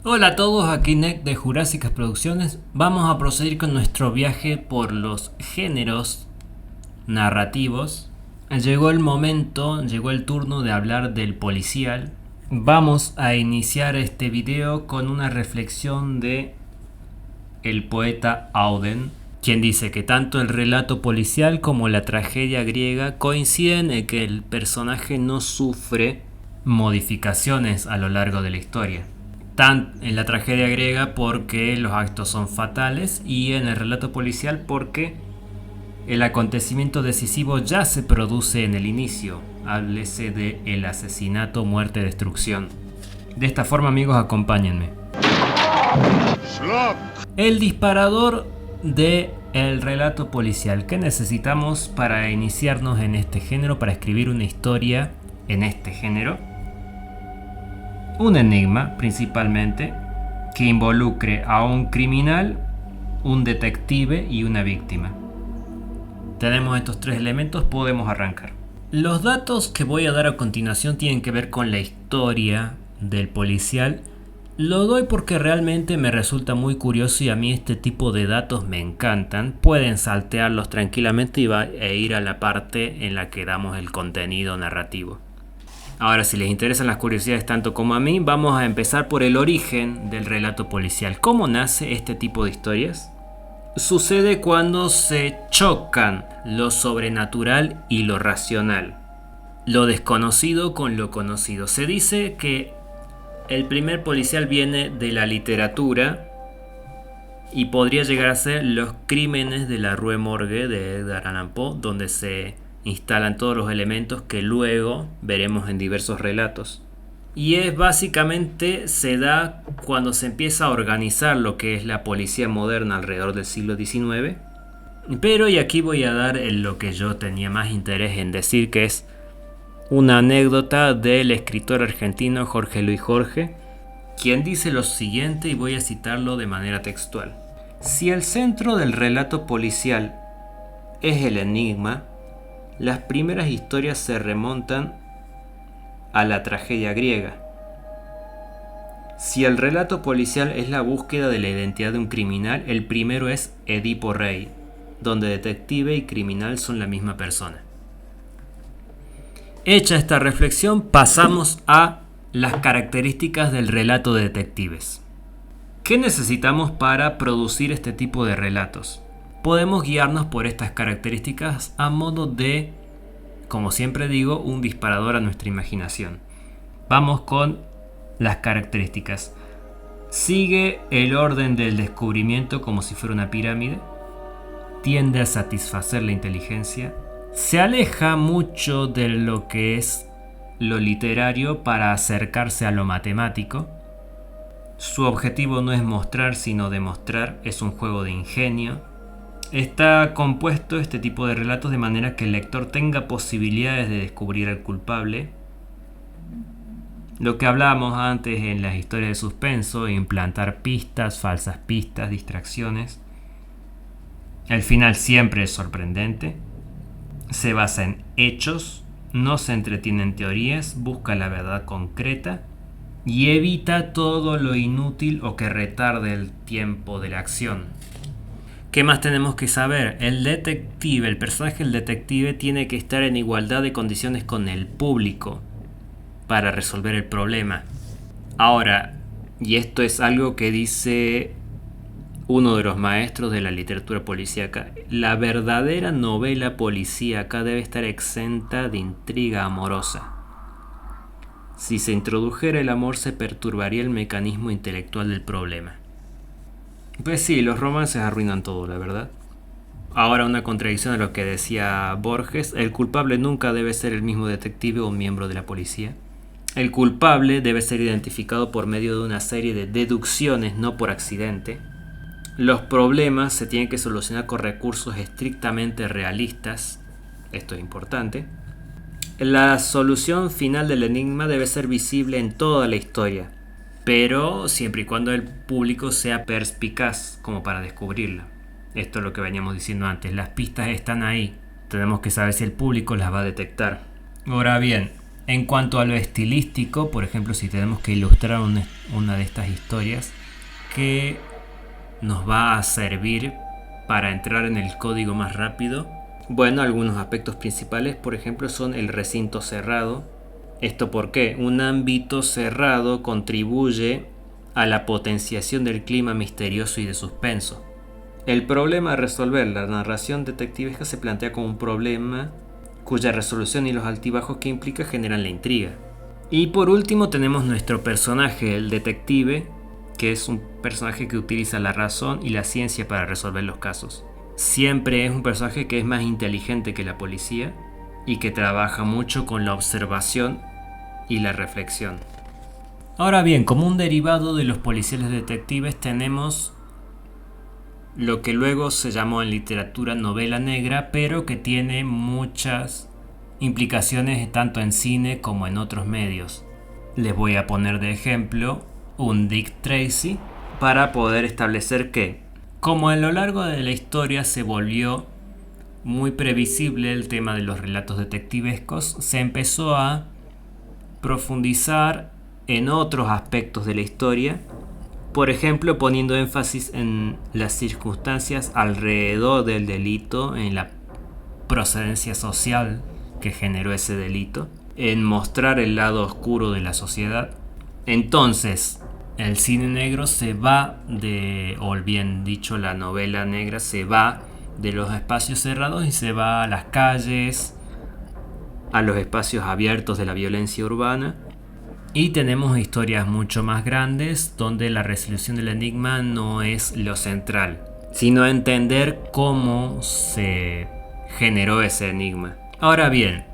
Hola a todos, aquí Nick de Jurásicas Producciones. Vamos a proseguir con nuestro viaje por los géneros narrativos. Llegó el momento, llegó el turno de hablar del policial. Vamos a iniciar este video con una reflexión de el poeta Auden, quien dice que tanto el relato policial como la tragedia griega coinciden en que el personaje no sufre modificaciones a lo largo de la historia. En la tragedia griega porque los actos son fatales y en el relato policial porque el acontecimiento decisivo ya se produce en el inicio. Háblese de el asesinato, muerte, destrucción. De esta forma, amigos, acompáñenme. El disparador de el relato policial. ¿Qué necesitamos para iniciarnos en este género, para escribir una historia en este género? Un enigma, principalmente, que involucre a un criminal, un detective y una víctima. Tenemos estos tres elementos, podemos arrancar. Los datos que voy a dar a continuación tienen que ver con la historia del policial. Lo doy porque realmente me resulta muy curioso y a mí este tipo de datos me encantan. Pueden saltearlos tranquilamente e ir a la parte en la que damos el contenido narrativo. Ahora, si les interesan las curiosidades tanto como a mí, vamos a empezar por el origen del relato policial. ¿Cómo nace este tipo de historias? Sucede cuando se chocan lo sobrenatural y lo racional, lo desconocido con lo conocido. Se dice que el primer policial viene de la literatura y podría llegar a ser Los crímenes de la Rue Morgue de Edgar Allan Poe, donde se instalan todos los elementos que luego veremos en diversos relatos. Y es básicamente se da cuando se empieza a organizar lo que es la policía moderna alrededor del siglo XIX. Pero y aquí voy a dar lo que yo tenía más interés en decir, que es una anécdota del escritor argentino Jorge Luis Borges, quien dice lo siguiente y voy a citarlo de manera textual. Si el centro del relato policial es el enigma, las primeras historias se remontan a la tragedia griega. Si el relato policial es la búsqueda de la identidad de un criminal, el primero es Edipo Rey, donde detective y criminal son la misma persona. Hecha esta reflexión, pasamos a las características del relato de detectives. ¿Qué necesitamos para producir este tipo de relatos? Podemos guiarnos por estas características a modo de, como siempre digo, un disparador a nuestra imaginación. Vamos con las características. Sigue el orden del descubrimiento como si fuera una pirámide. Tiende a satisfacer la inteligencia. Se aleja mucho de lo que es lo literario para acercarse a lo matemático. Su objetivo no es mostrar, sino demostrar. Es un juego de ingenio. Está compuesto este tipo de relatos de manera que el lector tenga posibilidades de descubrir al culpable. Lo que hablábamos antes en las historias de suspenso, implantar pistas, falsas pistas, distracciones. El final siempre es sorprendente. Se basa en hechos, no se entretiene en teorías, busca la verdad concreta y evita todo lo inútil o que retarde el tiempo de la acción. ¿Qué más tenemos que saber? El detective, el personaje del detective tiene que estar en igualdad de condiciones con el público para resolver el problema. Ahora, y esto es algo que dice uno de los maestros de la literatura policíaca, la verdadera novela policíaca debe estar exenta de intriga amorosa. Si se introdujera el amor, se perturbaría el mecanismo intelectual del problema. Pues sí, los romances arruinan todo, la verdad. Ahora, una contradicción a lo que decía Borges: el culpable nunca debe ser el mismo detective o miembro de la policía. El culpable debe ser identificado por medio de una serie de deducciones, no por accidente. Los problemas se tienen que solucionar con recursos estrictamente realistas. Esto es importante. La solución final del enigma debe ser visible en toda la historia, pero siempre y cuando el público sea perspicaz como para descubrirla. Esto es lo que veníamos diciendo antes. Las pistas están ahí. Tenemos que saber si el público las va a detectar. Ahora bien, En cuanto a lo estilístico, por ejemplo, si tenemos que ilustrar una de estas historias, ¿qué nos va a servir para entrar en el código más rápido? Bueno, algunos aspectos principales, por ejemplo, son el recinto cerrado. ¿Esto por qué? Un ámbito cerrado contribuye a la potenciación del clima misterioso y de suspenso. El problema a resolver, la narración detectivesca se plantea como un problema cuya resolución y los altibajos que implica generan la intriga. Y por último tenemos nuestro personaje, el detective, que es un personaje que utiliza la razón y la ciencia para resolver los casos. Siempre es un personaje que es más inteligente que la policía y que trabaja mucho con la observación y la reflexión. Ahora bien, como un derivado de los policiales detectives tenemos lo que luego se llamó en literatura novela negra, pero que tiene muchas implicaciones tanto en cine como en otros medios. Les voy a poner de ejemplo un Dick Tracy para poder establecer que, como a lo largo de la historia se volvió muy previsible el tema de los relatos detectivescos, se empezó a profundizar en otros aspectos de la historia. Por ejemplo, poniendo énfasis en las circunstancias alrededor del delito, en la procedencia social que generó ese delito, en mostrar el lado oscuro de la sociedad. Entonces, el cine negro se va o bien dicho, la novela negra se va de los espacios cerrados y se va a las calles, a los espacios abiertos de la violencia urbana. Y tenemos historias mucho más grandes donde la resolución del enigma no es lo central, sino entender cómo se generó ese enigma. Ahora bien,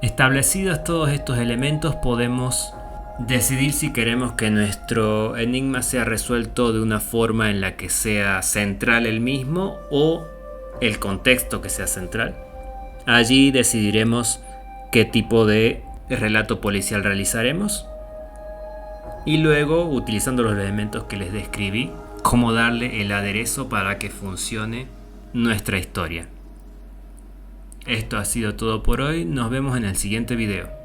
establecidos todos estos elementos, podemos decidir si queremos que nuestro enigma sea resuelto de una forma en la que sea central el mismo o el contexto que sea central. Allí decidiremos qué tipo de relato policial realizaremos. Y luego, utilizando los elementos que les describí, cómo darle el aderezo para que funcione nuestra historia. Esto ha sido todo por hoy, nos vemos en el siguiente video.